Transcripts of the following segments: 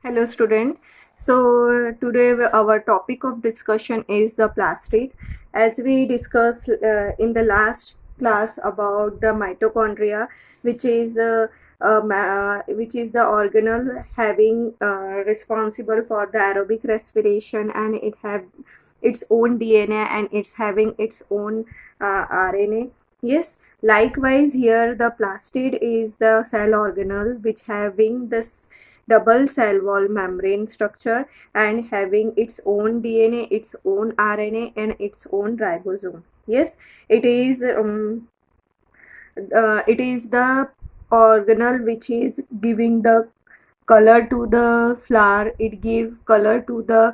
Hello, student. So today our topic of discussion is the plastid. As we discussed in the last class about the mitochondria, which is the organelle having responsible for the aerobic respiration, and it have its own DNA and it's having its own RNA. Yes. Likewise, here the plastid is the cell organelle which having this double cell wall membrane structure and having its own DNA, its own RNA, and its own ribosome. Yes, it is the organelle which is giving the color to the flower. It gives color to the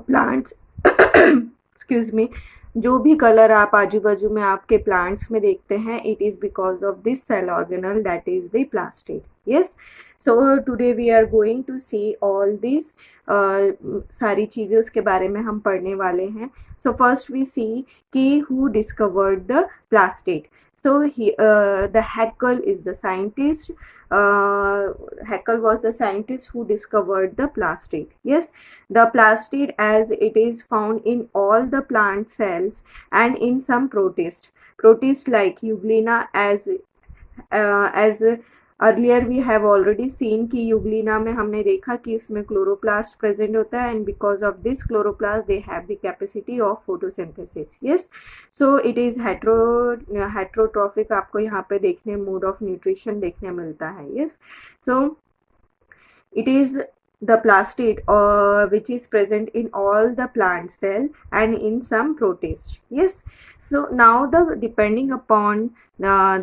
plants. Excuse me. जो भी colour आप आजू बाजू में आपके plants में देखते हैं, it is because of this cell organelle that is the plastid. Yes, so today we are going to see all this. सारी चीज़ें उसके बारे में हम पढ़ने वाले हैं. सो फर्स्ट वी सी कि who discovered the plastid. So the Haeckel is the scientist. Haeckel was the scientist who discovered the plastid. Yes, the plastid, as it is found in all the plant cells and in some protists like Euglena, as earlier we have already seen कि Euglena में हमने देखा कि उसमें chloroplast present होता है, and because of this chloroplast they have the capacity of photosynthesis. Yes, so it is heterotrophic. आपको यहाँ पे देखने मोड ऑफ न्यूट्रिशन देखने मिलता है. Yes, so it is the plastid which is present in all the plant cell and in some protists. Yes, so now the depending upon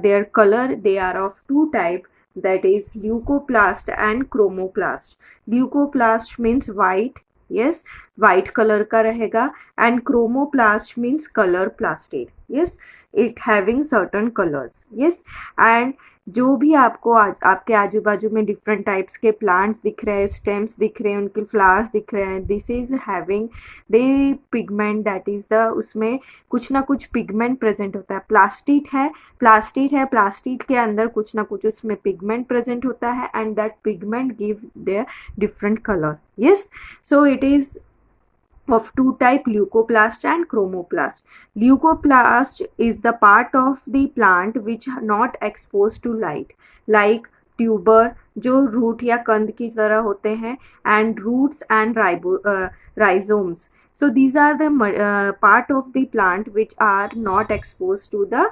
their color, they are of two type, that is leucoplast and chromoplast. Leucoplast means white. Yes, white color का रहेगा, and chromoplast means color plastid. Yes, it having certain colors. Yes, and जो भी आपको आपके आजू बाजू में different types के प्लांट्स दिख रहे हैं, स्टेम्स दिख रहे हैं, उनके फ्लावर्स दिख रहे हैं, this is having the pigment, that is the उसमें कुछ ना कुछ पिगमेंट प्रेजेंट होता है. प्लास्टिड के अंदर कुछ ना कुछ उसमें पिगमेंट प्रेजेंट होता है, and that pigment give the different colour. Yes, so it is of two type, leucoplast and chromoplast. Leucoplast is the part of the plant which are not exposed to light, like tuber जो root या कंद की तरह होते हैं, and roots and rhizomes. So these are the part of the plant which are not exposed to the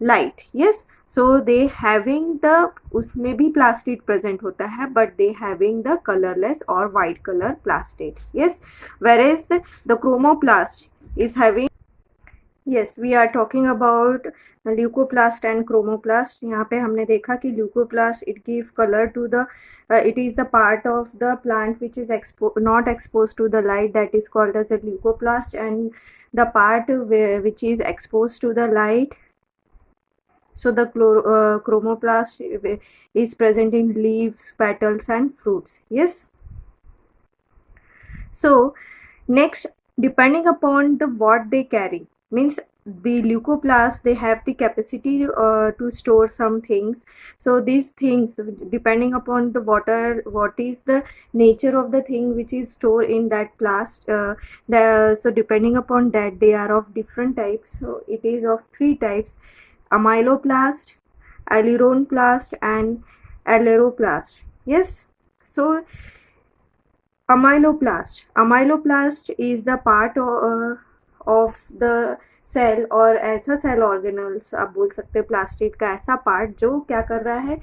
light. Yes, so they having the उसमें भी plastid present होता है, but they having the colourless और white colour plastid. Yes, whereas the chromoplast is having. Yes, we are talking about leucoplast and chromoplast. यहाँ पे हमने देखा कि leucoplast it give color to the it is the part of the plant which is not exposed to the light, that is called as a leucoplast, and the part which is exposed to the light, so the chromoplast is present in leaves, petals and fruits. Yes, so next, depending upon the what they carry, means the leucoplast, they have the capacity to store some things. So these things, depending upon the what is the nature of the thing which is stored in that plast, so depending upon that, they are of different types. So it is of three types: amyloplast, aileronplast and aileroplast. Yes, so amyloplast is the part of the cell, और ऐसा cell organelles आप बोल सकते हैं plastid का ऐसा part जो क्या कर रहा है,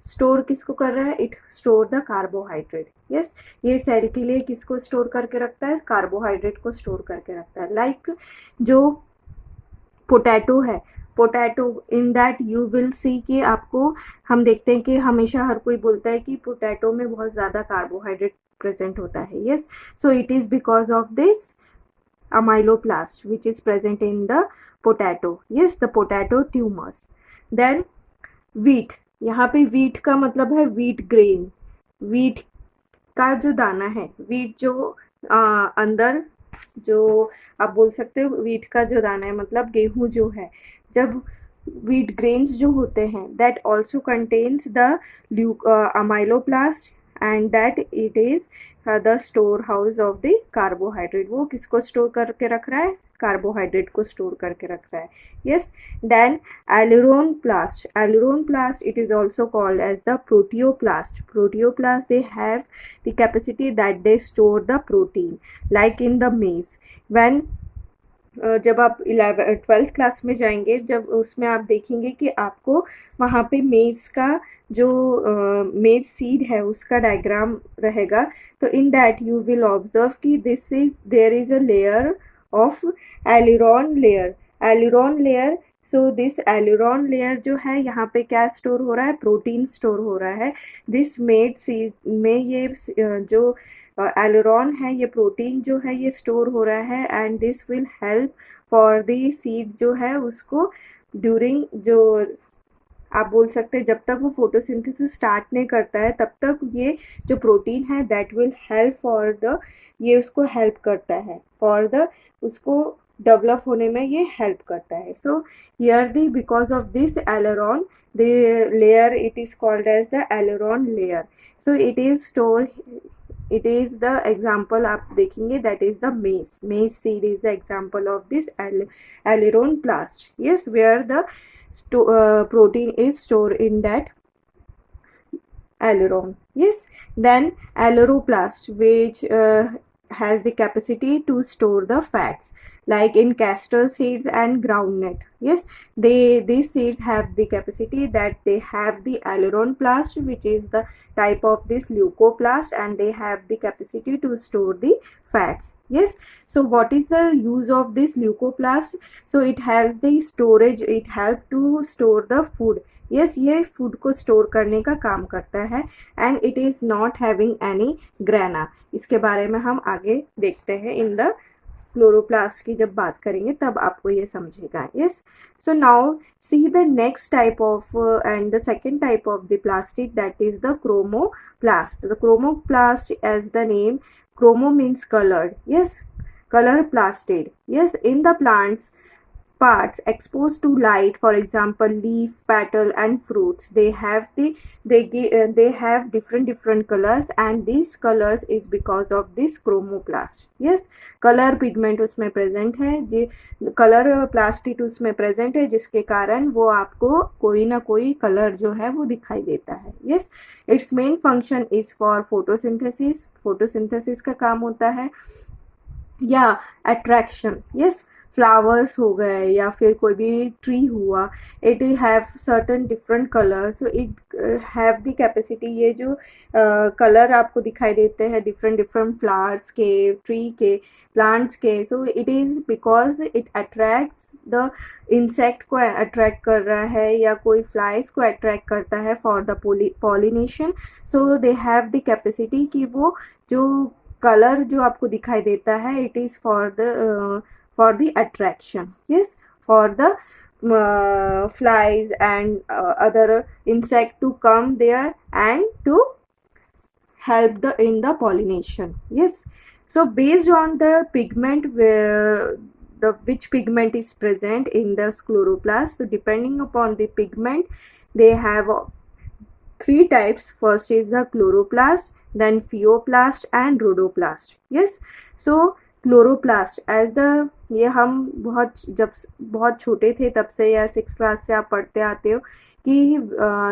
स्टोर किसको कर रहा है, it store the carbohydrate. Yes, ये सेल के लिए किसको स्टोर करके रखता है, कार्बोहाइड्रेट को स्टोर करके रखता है. लाइक जो पोटैटो है, potato, in that you will see कि आपको हम देखते हैं कि हमेशा हर कोई बोलता है कि पोटैटो में बहुत ज़्यादा कार्बोहाइड्रेट प्रेजेंट होता है. Yes, so it is because of this amyloplast which is present in the potato. Yes, the potato tumors. Then wheat, यहाँ पे wheat का मतलब है wheat grain, wheat का जो दाना है, wheat जो अंदर जो आप बोल सकते हो wheat का जो दाना है, मतलब गेहूं जो है, जब wheat grains जो होते हैं, that also contains the amyloplast and that it is the storehouse of the carbohydrate. वो किसको स्टोर करके रख रहा है? कार्बोहाइड्रेट को स्टोर करके रख रहा है. Yes. Then aleuroplast. Aleuroplast, it is also called as the proteoplast. Proteoplast, they have the capacity that they store the protein, like in the maize. When जब आप 12th क्लास में जाएंगे, जब उसमें आप देखेंगे कि आपको वहाँ पे मेज़ का जो मेज़ सीड है उसका डायग्राम रहेगा, तो in that you will observe कि there is a layer of aleurone layer. Aleurone layer, so this aleurone layer जो है यहाँ पे क्या स्टोर हो रहा है? प्रोटीन स्टोर हो रहा है. दिस मेड सीड में ये जो एलिरॉन है, ये प्रोटीन जो है ये स्टोर हो रहा है, and this will help for the seed जो है उसको ड्यूरिंग, जो आप बोल सकते हैं जब तक वो फोटोसिंथेसिस स्टार्ट नहीं करता है तब तक ये जो प्रोटीन है that will help for the, ये उसको हेल्प करता है फॉर द, उसको डेवलप होने में ये हेल्प करता है. So here the because of this aleurone the layer it is called as the aleurone layer. So it is store, it is the example आप देखेंगे that is the maize seed is the example of this aleuroplast. Yes, where the protein is stored in that aileron. Yes, then aleuroplast, which has the capacity to store the fats, like in castor seeds and groundnut. Yes, these seeds have the capacity that they have the aleuroplast, which is the type of this leucoplast, and they have the capacity to store the fats. Yes, so what is the use of this leucoplast? So it has the storage, it help to store the food. Yes, ये food को store करने का काम करता है, and it is not having any grana. इसके बारे में हम आगे देखते हैं इन द क्लोरोप्लास्ट की जब बात करेंगे तब आपको ये समझेगा. Yes, so now see the next type of and the second type of the plastic, that is the chromoplast. The chromoplast, as the name, chromo means colored. Yes, color plasted. Yes, in the plants parts exposed to light, for example leaf, petal and fruits, they have different colors, and these colors is because of this chromoplast. Yes, color pigment उसमें present है, color plastic उसमें present है, जिसके कारण वो आपको कोई ना कोई color जो है वो दिखाई देता है. Yes, its main function is for photosynthesis. photosynthesis का काम होता है, या अट्रैक्शन. यस, फ्लावर्स हो गए या फिर कोई भी ट्री हुआ, it have certain different colour, so it have the capacity, ये जो कलर आपको दिखाई देते हैं डिफरेंट फ्लावर्स के, ट्री के, प्लांट्स के, सो it is because it attracts the insect को अट्रैक्ट कर रहा है या कोई फ्लाइज को अट्रैक्ट करता है for the pollination. So they have the capacity कि वो जो कलर जो आपको दिखाई देता है, it is for the attraction. Yes, for the flies and other insect to come there and to help in the pollination. Yes, so based on the pigment which pigment is present in the chloroplast, so depending upon the pigment they have three types. First is the chloroplast, then pheoplast and rhodoplast. Yes, so chloroplast as the, ये हम जब बहुत छोटे थे तब से या 6th class से आप पढ़ते आते हो कि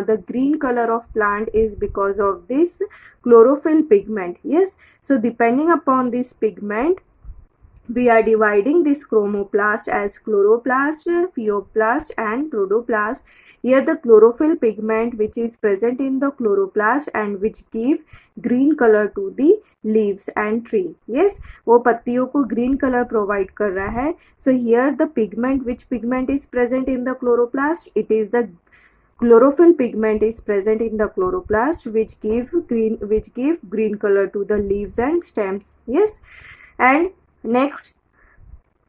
the green colour of plant is because of this chlorophyll pigment. Yes, so depending upon this pigment we are dividing this chromoplast as chloroplast, pheoplast and rhodoplast. Here the chlorophyll pigment which is present in the chloroplast and which give green color to the leaves and tree. Yes, वो पत्तियों को green color provide कर रहा है. So here the pigment, which pigment is present in the chloroplast? It is the chlorophyll pigment is present in the chloroplast which give green color to the leaves and stems. Yes, and next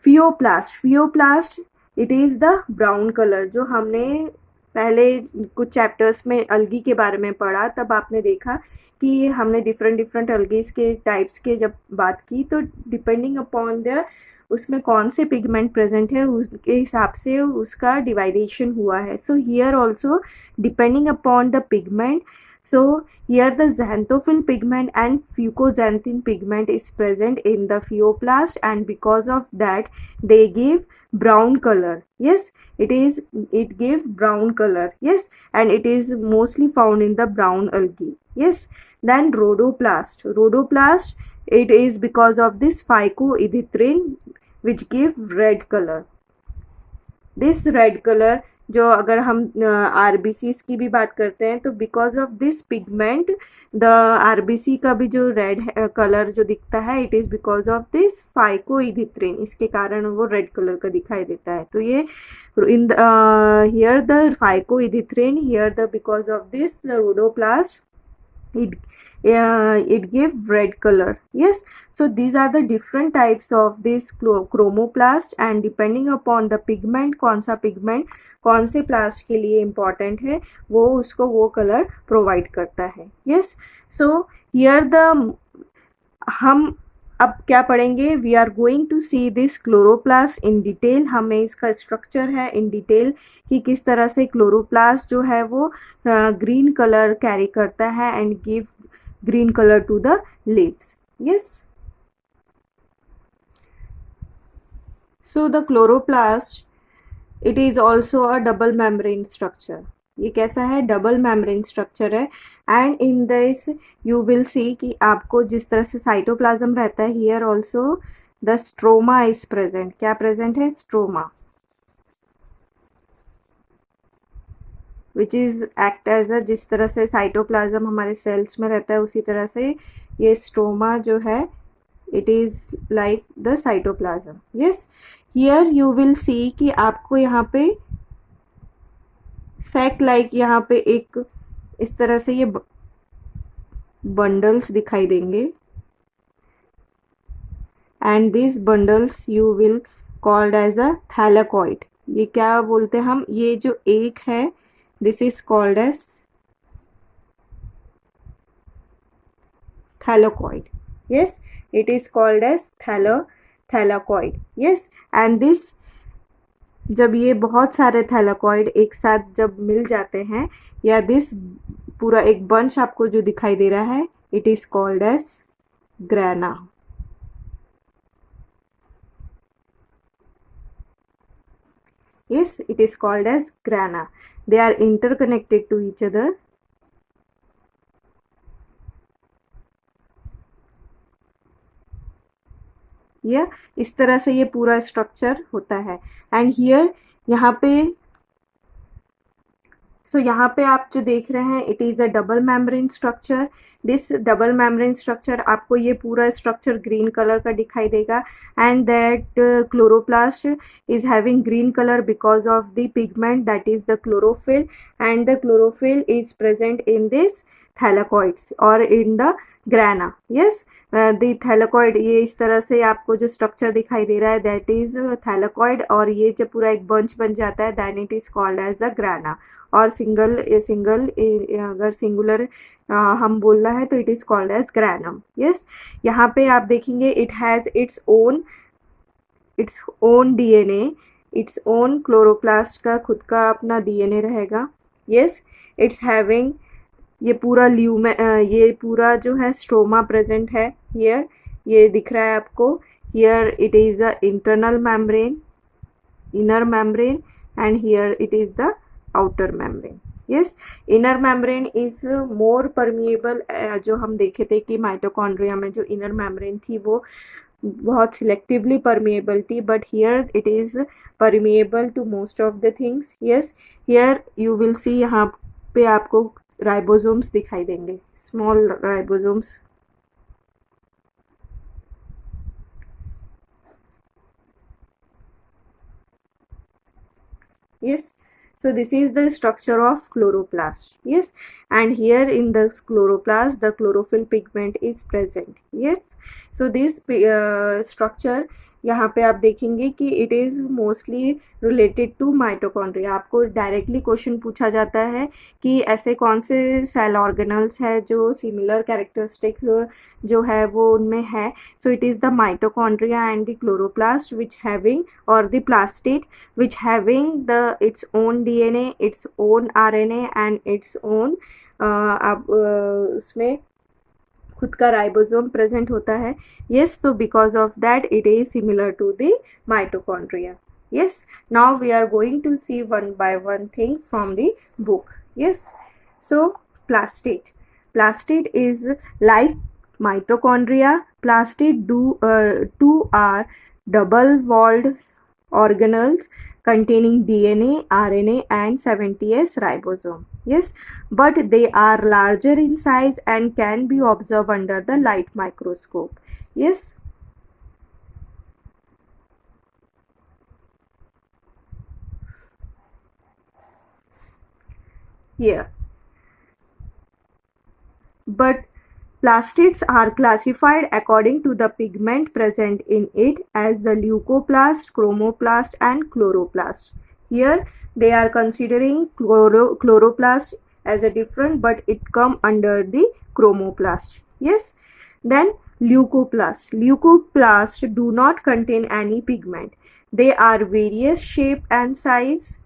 pheoplast, it is the brown colour. जो हमने पहले कुछ chapters में अलगी के बारे में पढ़ा तब आपने देखा कि हमने डिफरेंट अलगीज के टाइप्स के जब बात की तो डिपेंडिंग अपॉन द उसमें कौन से पिगमेंट प्रेजेंट है उसके हिसाब से उसका डिवाइडेशन हुआ है. So here also depending upon the pigment So here the xanthophyll pigment and fucoxanthin pigment is present in the pheoplast, and because of that they give brown color. Yes, it gives brown color. Yes, and it is mostly found in the brown algae. Yes, then rhodoplast, it is because of this phycoerythrin which give red color. This red colour, जो अगर हम RBC की भी बात करते हैं तो because of this pigment the RBC का भी जो रेड कलर जो दिखता है, it is because of this phycoerythrin, इसके कारण वो रेड कलर का दिखाई देता है. तो ये in here the phycoerythrin, here the because of this the rhodoplast, it give red color. Yes, so these are the different types of this chromoplast, and depending upon the pigment, कौन सा pigment कौन से प्लास्ट के लिए important है, वो उसको वो कलर प्रोवाइड करता है. Yes, so here the हम अब क्या पढ़ेंगे, we are going to see this chloroplast in detail. हमें इसका स्ट्रक्चर है इन डिटेल कि किस तरह से क्लोरोप्लास्ट जो है वो ग्रीन कलर कैरी करता है and give green colour to the leaves. Yes, so the chloroplast, it is also a double membrane structure. ये कैसा है, डबल मेम्ब्रेन स्ट्रक्चर है. And in this you will see कि आपको जिस तरह से साइटोप्लाज्म रहता है, here also the stroma is present. क्या प्रेजेंट है, stroma, which is act as a, जिस तरह से साइटोप्लाज्म हमारे सेल्स में रहता है उसी तरह से ये स्ट्रोमा जो है, it is like the cytoplasm. Yes, here you will see कि आपको यहाँ पे सैक लाइक यहाँ पे एक इस तरह से ये बंडल्स दिखाई देंगे, and this bundles you will called as a thylakoid. ये क्या बोलते हैं हम, ये जो एक है, this is called as thylakoid. yes, it is called as thylakoid. yes, and this, जब ये बहुत सारे थैलेकॉइड एक साथ जब मिल जाते हैं, या दिस पूरा एक बंच आपको जो दिखाई दे रहा है, it is called as grana. yes, it is called as grana. They are interconnected to each other. या इस तरह से ये पूरा स्ट्रक्चर होता है. एंड हियर यहाँ पे, सो यहाँ पे आप जो देख रहे हैं, it is a double membrane structure. This double membrane structure, आपको ये पूरा स्ट्रक्चर ग्रीन कलर का दिखाई देगा. And that chloroplast is having green colour because of the pigment that is the chlorophyll, and the chlorophyll is present in this thylakoids और in the grana. Yes, the thylakoid, ये इस तरह से आपको जो स्ट्रक्चर दिखाई दे रहा है, दैट इज थैलेकॉइड. और ये जब पूरा एक बंच बन जाता है, then it is called as the grana. और सिंगल अगर सिंगुलर हम बोल रहा है तो it is called as granum. Yes, यहाँ पे आप देखेंगे it has its own DNA, its own chloroplast का खुद का अपना डीएनए रहेगा. यस, इट्स हैविंग, ये पूरा ये पूरा जो है स्ट्रोमा प्रेजेंट है. हियर ये दिख रहा है आपको. Here it is the internal membrane, inner membrane, and here it is the outer membrane. Yes, inner membrane is more permeable. जो हम देखे थे कि माइटोकॉन्ड्रिया में जो इनर मेम्ब्रेन थी वो बहुत सिलेक्टिवली परमिएबल थी, but here it is permeable to most of the things. Yes, here you will see, यहाँ पे आपको राइबोसोम्स दिखाई देंगे, small ribosomes. yes, so this is the structure of chloroplast. yes, and here in the chloroplast the chlorophyll pigment is present. yes, so this structure यहाँ पे आप देखेंगे कि it is mostly related to mitochondria. आपको directly question पूछा जाता है कि ऐसे कौन से सेल ऑर्गेनल्स है जो सिमिलर कैरेक्टरिस्टिक जो है वो उनमें है। So it is the mitochondria and the chloroplast which having और the plastid which having the its own DNA, its own RNA and its own आप उसमें खुद का राइबोसोम प्रेजेंट होता है। yes, so because of that it is similar to the mitochondria. yes, now we are going to see one by one thing from the book. yes, so plastid is like mitochondria. Plastid two are double walled organelles containing DNA, RNA and 70s ribosome. Yes, but they are larger in size and can be observed under the light microscope. Yes. Here. But plastids are classified according to the pigment present in it as the leucoplast, chromoplast and chloroplast. Here they are considering chloroplast as a different, but it come under the chromoplast. Yes. Then leucoplast. Leucoplast do not contain any pigment. They are various shape and size.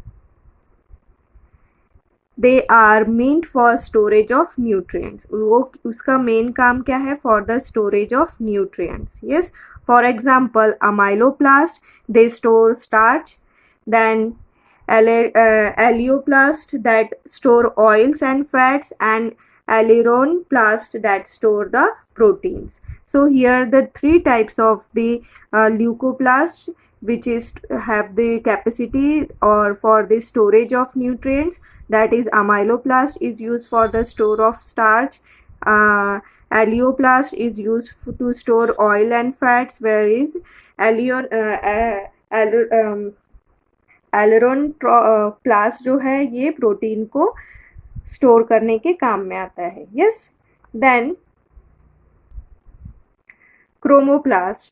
They are meant for storage of nutrients. वो उसका main काम क्या है? For the storage of nutrients. Yes, for example amyloplast they store starch, then elaioplast that store oils and fats and aileronplast that store the proteins. So here the three types of the leucoplast which is have the capacity or for the storage of nutrients. That is amyloplast is used for the store of starch, alioplast is used to store oil and fats, whereas aileronplast जो है ये protein को store करने के काम में आता है। Yes, then chromoplast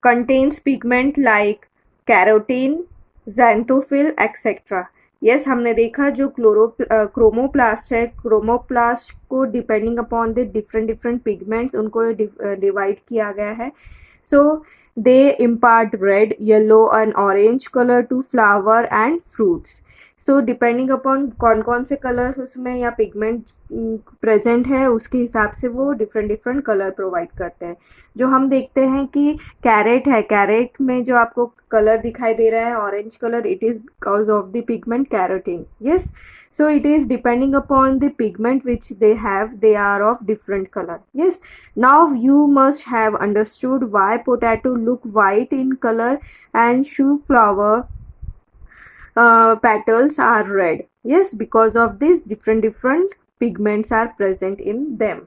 contains pigment like carotene, xanthophyll etc. Yes, हमने देखा जो क्रोमोप्लास्ट है, क्रोमोप्लास्ट को depending upon the different pigments उनको डिवाइड किया गया है। So they impart red, yellow and orange colour to flower and fruits. So depending upon कौन कौन से कलर्स उसमें या पिगमेंट प्रेजेंट है उसके हिसाब से वो डिफरेंट कलर प्रोवाइड करते हैं। जो हम देखते हैं कि कैरेट है, कैरेट में जो आपको कलर दिखाई दे रहा है orange colour, it is because of the pigment carotene. Yes, so it is depending upon the pigment which they have, they are of different color. Yes, now you must have understood why potato look white in color and shoe flower petals are red. Yes, because of this different pigments are present in them.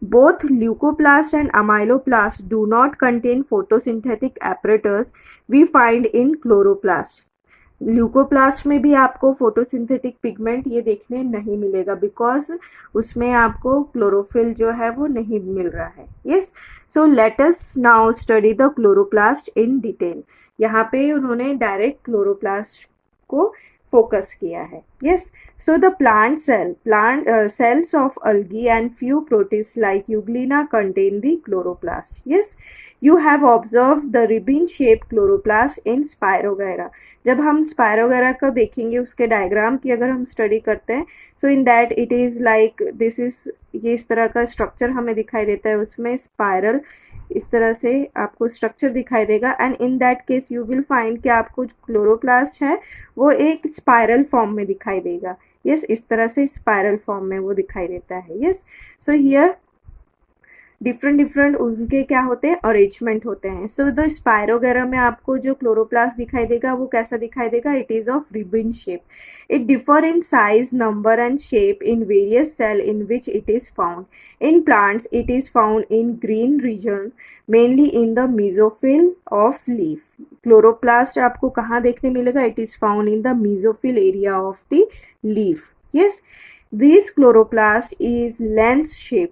Both leucoplast and amyloplast do not contain photosynthetic apparatus we find in chloroplast. Leucoplast में भी आपको photosynthetic pigment ये देखने नहीं मिलेगा because उसमें आपको chlorophyll जो है वो नहीं मिल रहा है। Yes, so let us now study the chloroplast in detail. यहाँ पे उन्होंने डायरेक्ट क्लोरोप्लास्ट को फोकस किया है। Yes, so the plant cells of algae and few protists like euglena contain the chloroplast. Yes, you have observed the ribbon shaped chloroplast in Spirogyra. जब हम spirogyra का देखेंगे उसके डायग्राम की अगर हम स्टडी करते हैं, so in that it is like this is, ये इस तरह का स्ट्रक्चर हमें दिखाई देता है, उसमें स्पायरल इस तरह से आपको स्ट्रक्चर दिखाई देगा and in that case you will find कि आपको जो क्लोरोप्लास्ट है वो एक स्पायरल फॉर्म में दिखाई देगा। यस, इस तरह से स्पायरल फॉर्म में वो दिखाई देता है। यस, सो हियर डिफरेंट उनके क्या होते हैं, अरेंजमेंट होते हैं। सो द स्पायरोगैरा में आपको जो क्लोरोप्लास्ट दिखाई देगा वो कैसा दिखाई देगा, it is of ribbon shape. It differ in size, number and shape in various cell in which it is found. In plants it is found in green region, mainly in the mesophyll of leaf. Chloroplast आपको कहाँ देखने मिलेगा, it is found in the mesophyll area of the leaf. Yes, this chloroplast is lens shape,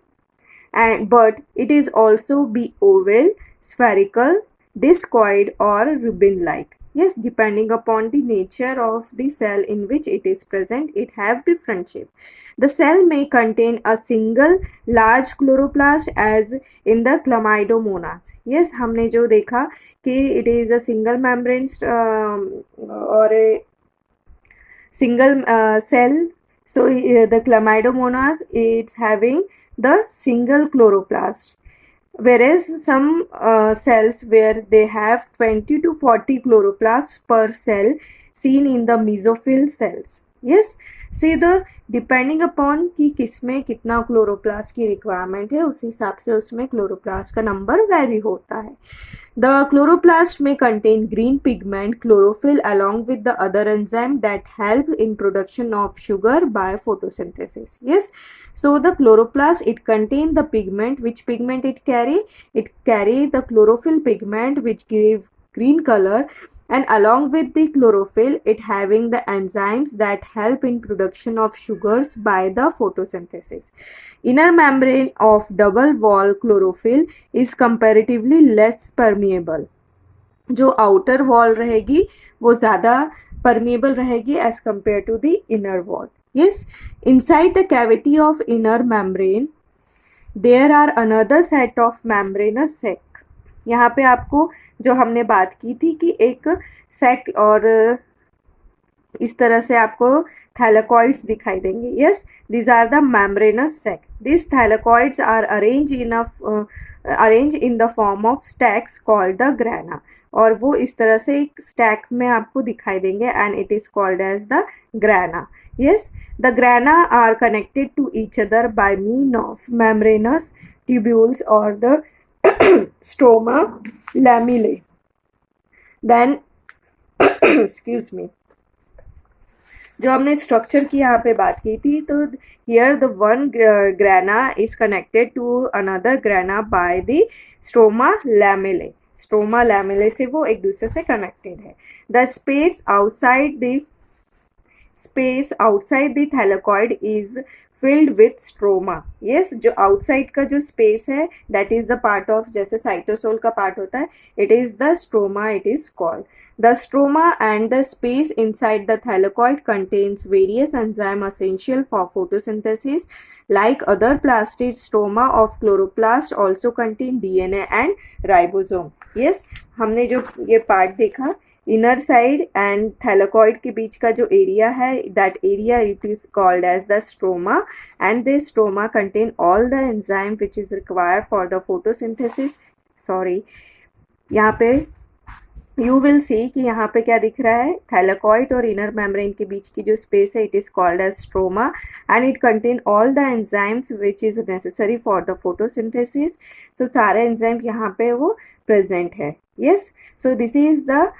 but it is also be oval, spherical, discoid or ribbon like. Yes, depending upon the nature of the cell in which it is present, it have different shape. The cell may contain a single large chloroplast as in the chlamydomonas. Yes, हमने जो देखा कि it is a single membrane or a single cell. So the chlamydomonas, it's having the single chloroplast, whereas some cells where they have 20 to 40 chloroplasts per cell seen in the mesophyll cells. Yes, see the depending upon कि किसमें कितना chloroplast की requirement है, उस हिसाब से उसमें chloroplast का नंबर वैरी होता है. The chloroplast may contain green pigment chlorophyll along with the other enzyme that help in production of sugar by photosynthesis. Yes, so the chloroplast, it contain the pigment. Which pigment it carry? It carry the chlorophyll pigment which give green color, and along with the chlorophyll it having the enzymes that help in production of sugars by the photosynthesis. Inner membrane of double wall chlorophyll is comparatively less permeable. जो outer wall रहेगी वो ज़्यादा permeable रहेगी as compared to the inner wall. Yes, inside the cavity of inner membrane there are another set of membranous sac. यहाँ पे आपको जो हमने बात की थी कि एक सेक और इस तरह से आपको थैलेकॉइड्स दिखाई देंगे. Yes, these are the membranous sac. This thylakoids are arrange in the form of stacks called the grana, और वो इस तरह से एक स्टैक में आपको दिखाई देंगे and it is called as the grana. Yes, the grana are connected to each other by means of membranous tubules or the stroma lamellae. Then excuse me, जो हमने स्ट्रक्चर की यहाँ पे बात की थी, तो here the one grana is connected to another grana by the stroma lamellae. Stroma lamellae से वो एक दूसरे से कनेक्टेड है. The space outside the thylakoid is filled with stroma. Yes, जो आउटसाइड का जो स्पेस है that is the part of, जैसे साइटोसोल का पार्ट होता है, it is the stroma, it is called. The stroma and the space inside the thylakoid contains various enzymes essential for photosynthesis. Like other plastid, stroma of chloroplast also contain DNA and ribosome. Yes, हमने जो ये part देखा inner side and thylakoid के बीच का जो area है, that area it is called as the stroma, and the stroma contain all the enzyme which is required for the photosynthesis. Sorry, यहाँ पे यू विल सी कि यहाँ पे क्या दिख रहा है, थैलेकॉइड और इनर मेम्ब्रेन के बीच की जो स्पेस है it is called as stroma and it contain all the enzymes which is necessary for the photosynthesis. So सारे एंजाइम यहाँ पे वो प्रेजेंट है. Yes, so this is the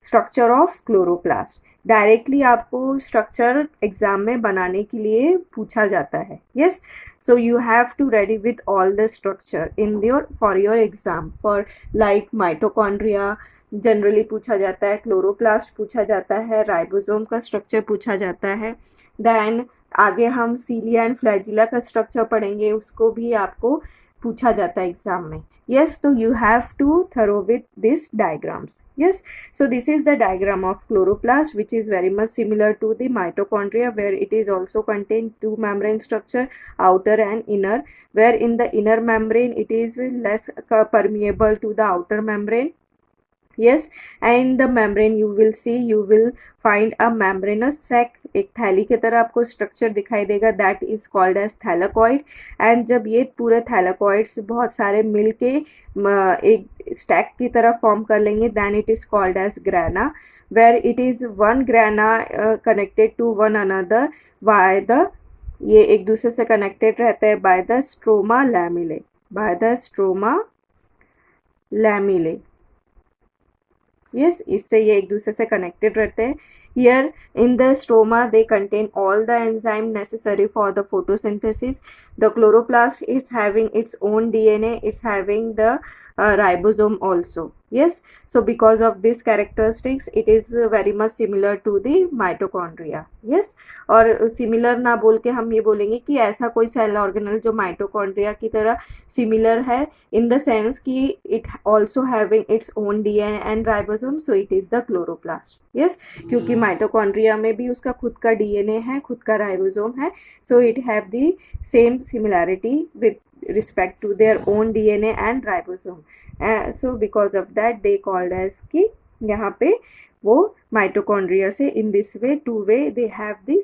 structure of chloroplast. Directly आपको स्ट्रक्चर एग्जाम में बनाने के लिए पूछा जाता है. Yes, so you have to ready with all the structure in your exam. For like mitochondria generally पूछा जाता है, क्लोरोप्लास्ट पूछा जाता है, राइबोसोम का स्ट्रक्चर पूछा जाता है. देन आगे हम सीलिया एंड फ्लैजिला का स्ट्रक्चर पढ़ेंगे, उसको भी आपको पूछा जाता है एग्जाम में. Yes, so you have to thorough with these diagrams. Yes, so this is the diagram of chloroplast, which is very much similar to the mitochondria, where it is also contain two membrane structure, outer and inner, where in the inner membrane it is less permeable to the outer membrane. Yes, and the membrane you will find a membranous sac. एक थैली की तरह आपको structure दिखाई देगा, that is called as thylakoid. एंड जब ये पूरे थैलेकॉइड्स बहुत सारे मिल के एक स्टैक की तरह फॉर्म कर लेंगे, then it is called as grana, where it is one grana connected to one another by the, ये एक दूसरे से कनेक्टेड रहते हैं by the stroma lamellae. Yes, इससे ये एक दूसरे से कनेक्टेड रहते हैं. Here in the stroma, they contain all the enzyme necessary for the photosynthesis. The chloroplast is having its own DNA. It's having the ribosome also. Yes, so because of these characteristics, it is very much similar to the mitochondria. Yes, और similar ना बोल के हम ये बोलेंगे कि ऐसा कोई सेल ऑर्गेनल जो माइटोकॉन्ड्रिया की तरह सिमिलर है, इन द सेंस कि it also having its own DNA and ribosome, so it is the chloroplast. Yes, क्योंकि माइटोकॉन्ड्रिया में भी उसका खुद का डीएनए है, खुद का राइबोसोम है, so it have the same similarity with respect to their own DNA and ribosome. So because of that they called as कि यहाँ पे वो माइटोकॉन्ड्रिया से in this way to way they have the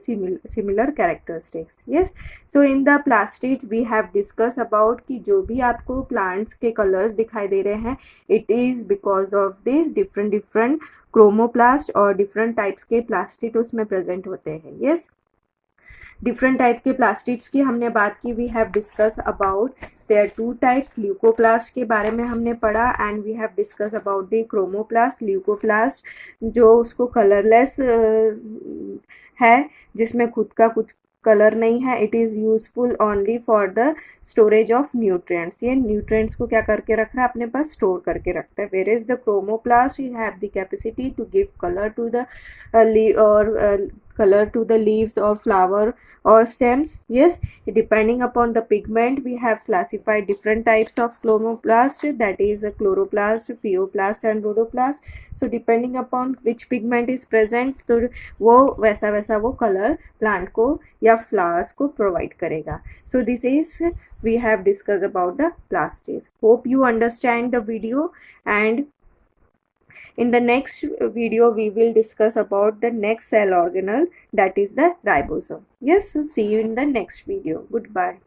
similar characteristics. Yes, so in the plastid we have discuss about कि जो भी आपको plants के कलर्स दिखाई दे रहे हैं, it is because of this different chromoplast और डिफरेंट टाइप्स के प्लास्टिड उसमें प्रेजेंट होते हैं. यस, डिफरेंट टाइप के प्लास्टिड्स की हमने बात की. We have discuss about their two types. Leucoplast के बारे में हमने पढ़ा and we have discuss about the chromoplast. Leucoplast जो उसको कलरलेस है, जिसमें खुद का कुछ कलर नहीं है. It is useful only for the storage of nutrients. ये न्यूट्रिएंट्स को क्या करके रख रहा है, अपने पास स्टोर करके रखता है. Where is the chromoplast you have the capacity to give colour to the color to the leaves or flower or stems. Yes, depending upon the pigment we have classified different types of chloroplast, that is a chloroplast, pheoplast and rhodoplast. So depending upon which pigment is present, तो वो वैसा वैसा वो color plant को या flowers को provide करेगा. So this is we have discussed about the plastids. Hope you understand the video, and in the next video we will discuss about the next cell organelle, that is the ribosome. Yes, so see you in the next video. Goodbye.